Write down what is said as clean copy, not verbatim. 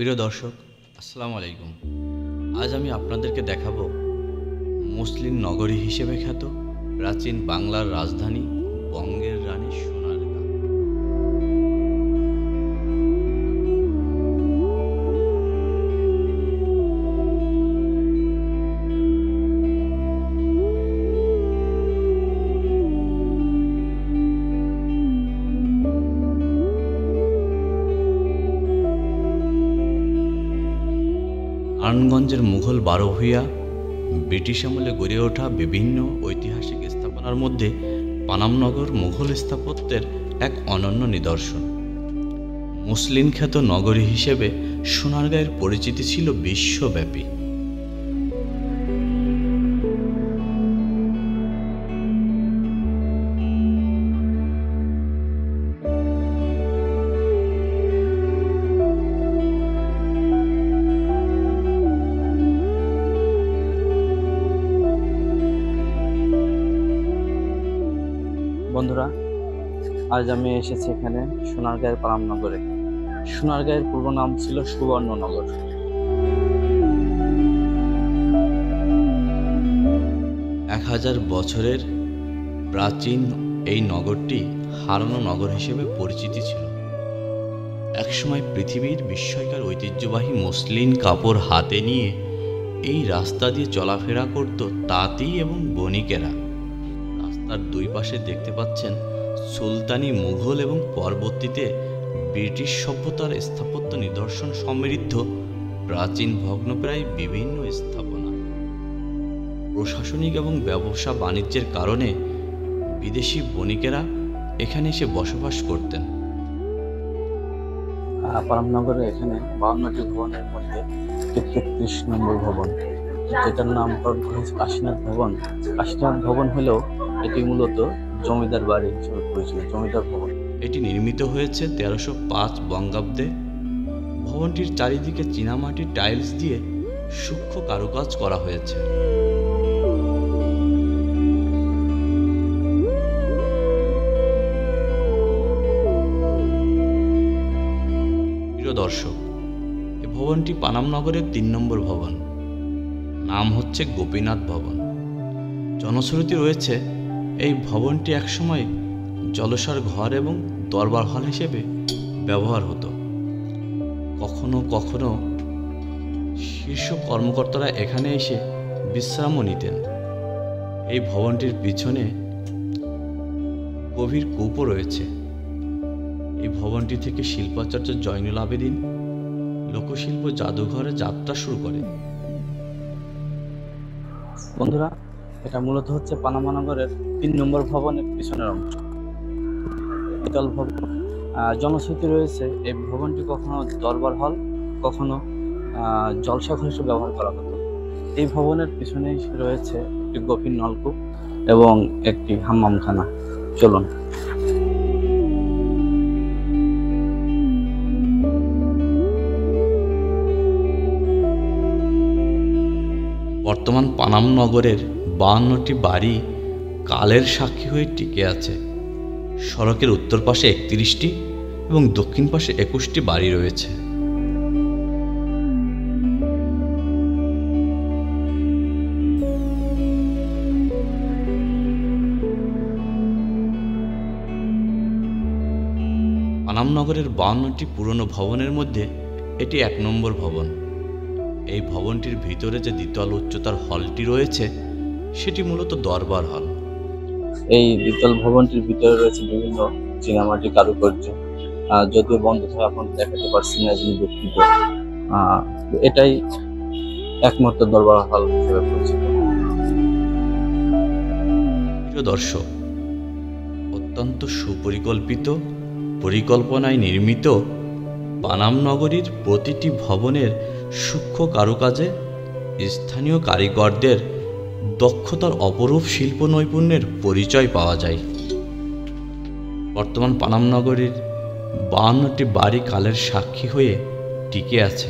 প্রিয় দর্শক, আসসালামু আলাইকুম। আজ আমি আপনাদেরকে দেখাবো মসলিন নগরী হিসেবে খ্যাত প্রাচীন বাংলার রাজধানী বঙ্গের রানী সোনারগাঁ। নারায়ণগঞ্জের মুঘল বারোভূঁইয়া ব্রিটিশ আমলে গড়ে ওঠা বিভিন্ন ঐতিহাসিক স্থাপনার মধ্যে পানামনগর মুঘল স্থাপত্যের এক অনন্য নিদর্শন। মসলিন খ্যাত নগরী হিসেবে সোনারগাঁয়ের পরিচিতি ছিল বিশ্বব্যাপী। বন্ধুরা, আজ আমি এসেছি এখানে সোনারগাঁয়ের পানামনগরে। সোনারগাঁয়ের পূর্ব নাম ছিল সুবর্ণনগর। এক 1000 বছরের প্রাচীন এই নগরটি হারানো নগর হিসেবে পরিচিতি ছিল। একসময় পৃথিবীর বিস্ময়কর ঐতিহ্যবাহী মসলিন কাপড় হাতে নিয়ে এই রাস্তা দিয়ে চলাফেরা করত তাঁতি এবং বণিকেরা। রাস্তার দুই পাশে দেখতে পাচ্ছেন সুলতানি, মুঘল এবং পরবর্তীতে ব্রিটিশ সভ্যতার স্থাপত্য নিদর্শন সমৃদ্ধ প্রাচীন ভগ্নপ্রায় বিভিন্ন স্থাপনা। প্রশাসনিক এবং ব্যবসা বাণিজ্যের কারণে বিদেশি বণিকেরা এখানে এসে বসবাস করতেন। পানামনগরে এখানে 52টি ভবনের মধ্যে 33 নম্বর ভবন, যেটার নামকরণ করা হয়েছে কাশীনাথ ভবন। কাশীনাথ ভবন হলেও এটি মূলত জমিদার বাড়ি হিসেবে পরিচিত, জমিদার ভবন। এটি নির্মিত হয়েছে 1305 বঙ্গাব্দে। ভবনটির চারিদিকে চীনামাটির টাইলস দিয়ে সূক্ষ্ম কারুকাজ করা হয়েছে। প্রিয় দর্শক, এই ভবনটি পানামনগরের 3 নম্বর ভবন। নাম হচ্ছে গোপীনাথ ভবন। জনশ্রুতি রয়েছে এই ভবনটি একসময় জলসার ঘর এবং দরবার হল হিসেবে ব্যবহার হতো। কখনো কখনো শীর্ষ কর্মকর্তারা এখানে এসে বিশ্রামও নিতেন। এই ভবনটির পিছনে গভীর কূপও রয়েছে। এই ভবনটি থেকে শিল্পাচার্য জয়নুল আবেদিন লোকশিল্প জাদুঘরে যাত্রা শুরু করে। বন্ধুরা, এটা মূলত হচ্ছে পানামনগরের 3 নম্বর ভবনের পিছনের অংশ, দ্বিতল ভবন। জনশ্রুতি রয়েছে এই ভবনটি কখনো দরবার হল, কখনো জলসা ঘর হিসেবে ব্যবহার করা হতো। এই ভবনের পিছনেই রয়েছে একটি গভীর নলকূপ এবং একটি হাম্মামখানা। চলুন। বর্তমান পানামনগরের 52টি বাড়ি কালের সাক্ষী হয়ে টিকে আছে। সড়কের উত্তর পাশে 31টি এবং দক্ষিণ পাশে 21টি বাড়ি রয়েছে। পানামনগরের 52টি পুরনো ভবনের মধ্যে এটি 1 নম্বর ভবন। এই ভবনটির ভিতরে যে দ্বিতল উচ্চতার হলটি রয়েছে সেটি মূলত দরবার হল। এই দ্বিতল ভবনটির ভিতরে রয়েছে বিভিন্ন চীনামাটি কারুকার্য, যদিও বন্ধ থাকে এখন দেখাতে পারছি না, যিনি দুঃখিত। এটাই একমাত্র দরবার হল হিসেবে পরিচিত। প্রিয় দর্শক, অত্যন্ত সুপরিকল্পিত পরিকল্পনায় নির্মিত পানামনগরীর প্রতিটি ভবনের সূক্ষ্ম কারুকাজে স্থানীয় কারিগরদের দক্ষতার অপরূপ শিল্প নৈপুণ্যের পরিচয় পাওয়া যায়। বর্তমান পানামনগরীর 52টি বাড়ি কালের সাক্ষী হয়ে টিকে আছে।